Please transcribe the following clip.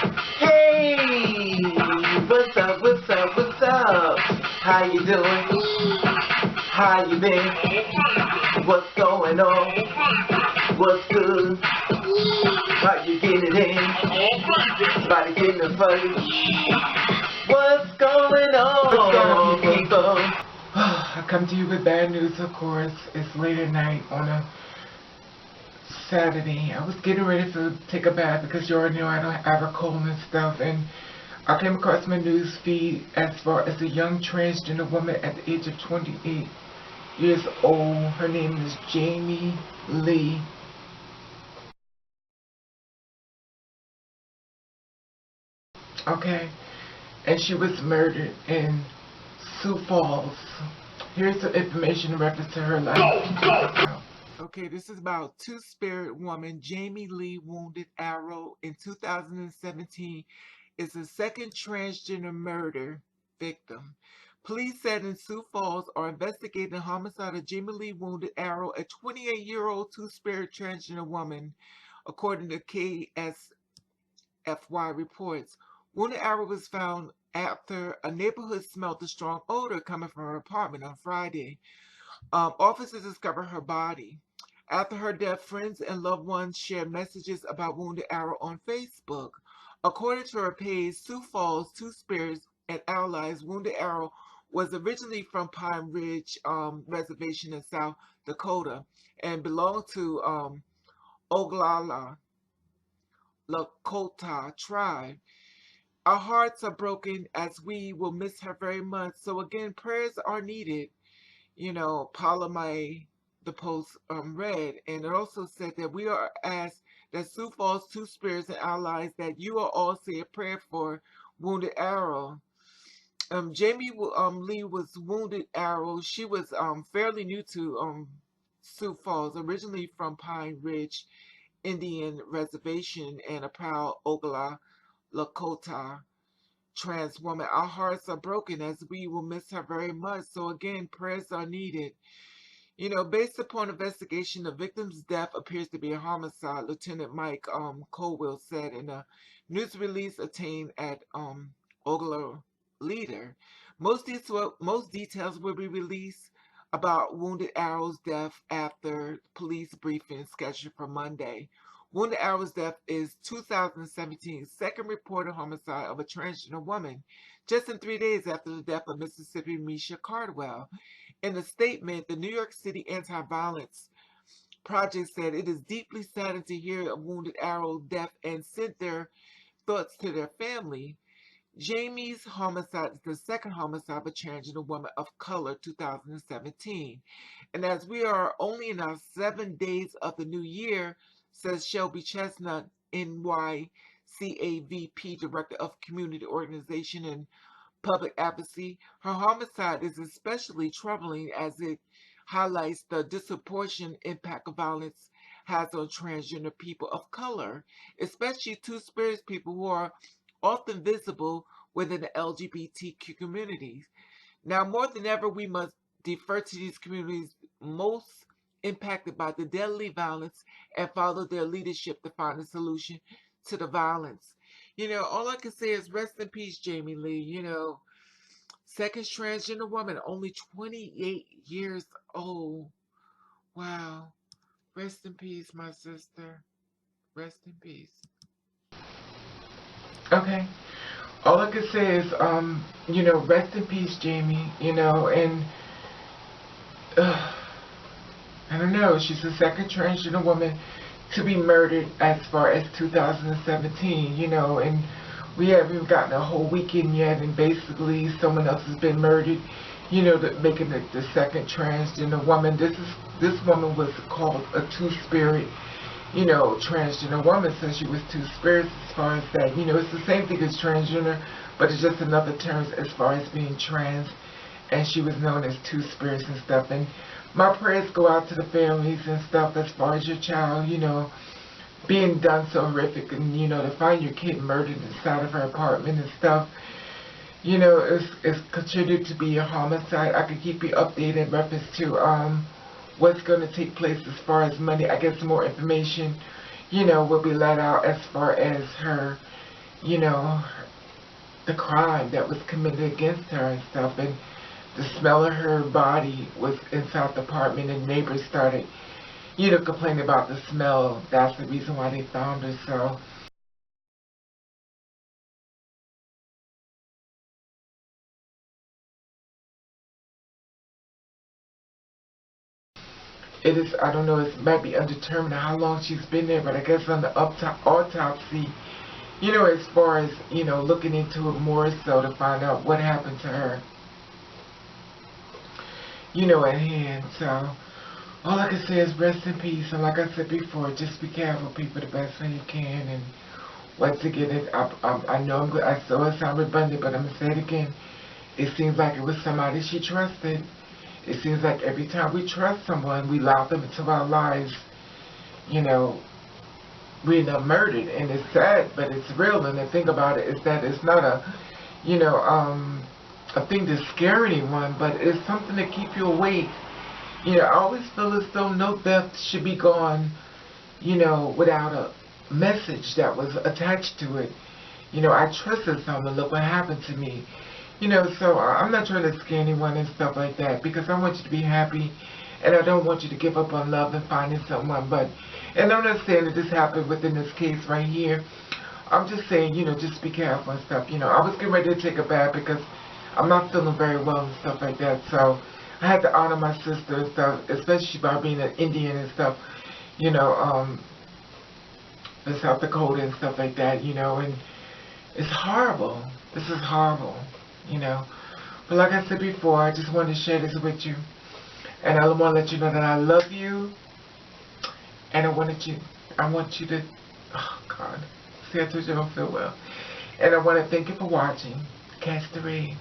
Hey, what's up, what's up, what's up? How you doing? How you been? What's going on? What's good? How you getting it in? About to get in the fight. What's going on, people? I come to you with bad news, of course. It's late at night on a Saturday. I was getting ready to take a bath because you already know I don't have a cold and stuff, and I came across my news feed as far as a young transgender woman at the age of 28 years old. Her name is Jamie Lee. Okay, and she was murdered in Sioux Falls. Here's some information in reference to her life. Okay, this is about Two-Spirit woman Jamie Lee wounded arrow in 2017 is the second transgender murder victim. Police said in Sioux Falls are investigating the homicide of Jamie Lee wounded arrow, a 28-year-old Two-Spirit transgender woman, according to KSFY reports. Wounded arrow was found after a neighborhood smelled a strong odor coming from her apartment on Friday. Officers discovered her body. After her death, friends and loved ones shared messages about Wounded Arrow on Facebook. According to her page, Sioux Falls, Two Spirits, and Allies, Wounded Arrow was originally from Pine Ridge Reservation in South Dakota and belonged to Oglala Lakota tribe. Our hearts are broken as we will miss her very much. So again, prayers are needed. You know, Pilamaye, the post read, and it also said that we are asked that Sioux Falls, Two Spirits, and Allies that you are all say a prayer for Wounded Arrow. Jamie Lee was Wounded Arrow. She was fairly new to Sioux Falls, originally from Pine Ridge Indian Reservation and a proud Oglala Lakota trans woman. Our hearts are broken as we will miss her very much. So again, prayers are needed. You know, based upon investigation, the victim's death appears to be a homicide, Lieutenant Mike Colwill said in a news release obtained at Oglala Leader. Most details will be released about Wounded Arrow's death after police briefing scheduled for Monday. Wounded Arrow's death is 2017's second reported homicide of a transgender woman, just in 3 days after the death of Mississippi Misha Cardwell. In a statement, the New York City Anti-Violence Project said it is deeply saddened to hear of Wounded Arrow's death and sent their thoughts to their family. Jamie's homicide is the second homicide of a transgender woman of color, 2017. And as we are only in our 7 days of the new year, says Shelby Chestnut, NYCAVP Director of Community Organization and Public Advocacy, her homicide is especially troubling as it highlights the disproportionate impact of violence has on transgender people of color, especially Two-Spirits people who are often visible within the LGBTQ communities. Now, more than ever, we must defer to these communities most impacted by the deadly violence and follow their leadership to find a solution to the violence. You know, all I can say is rest in peace, Jamie Lee. You know, second transgender woman, only 28 years old. Wow. Rest in peace, my sister. Rest in peace. Okay. All I can say is, you know, rest in peace, Jamie. You know, and I don't know. She's the second transgender woman to be murdered as far as 2017. You know, and we haven't even gotten a whole weekend yet, and basically someone else has been murdered. You know, making the second transgender woman. This woman was called a Two-Spirit, you know, transgender woman, since she was Two Spirits as far as that. You know, it's the same thing as transgender, but it's just another term as far as being trans. And she was known as Two Spirits and stuff. And my prayers go out to the families and stuff as far as your child, you know, being done so horrific, and, you know, to find your kid murdered inside of her apartment and stuff. You know, it's considered to be a homicide. I could keep you updated in reference to what's going to take place as far as money. I guess more information, you know, will be let out as far as her you know, the crime that was committed against her and stuff. And the smell of her body was inside the apartment, and neighbors started, you know, complaining about the smell. That's the reason why they found her. So it is, I don't know, it might be undetermined how long she's been there, but I guess on the autopsy, you know, as far as, you know, looking into it more so to find out what happened to her, you know, at hand. So all I can say is rest in peace. And like I said before, just be careful, people, the best way you can. And once again, I know I know it sound redundant, but I'm going to say it again. It seems like it was somebody she trusted. It seems like every time we trust someone, we allow them into our lives, you know, we end up murdered. And it's sad, but it's real. And the thing about it is that it's not a, you know, a thing to scare anyone, but it's something to keep you awake. You know, I always feel as though no death should be gone, you know, without a message that was attached to it. You know, I trusted someone, look what happened to me. You know, so I'm not trying to scare anyone and stuff like that, because I want you to be happy, and I don't want you to give up on love and finding someone. But, and I'm not saying that this happened within this case right here. I'm just saying, you know, just be careful and stuff. You know, I was getting ready to take a bath because I'm not feeling very well and stuff like that. So I had to honor my sister and stuff, especially by being an Indian and stuff, you know, in South Dakota and stuff like that, you know, and it's horrible. This is horrible, you know. But like I said before, I just wanted to share this with you. And I want to let you know that I love you. And I want you to, oh God, see, I told you I don't feel well. And I want to thank you for watching. Catch the rain.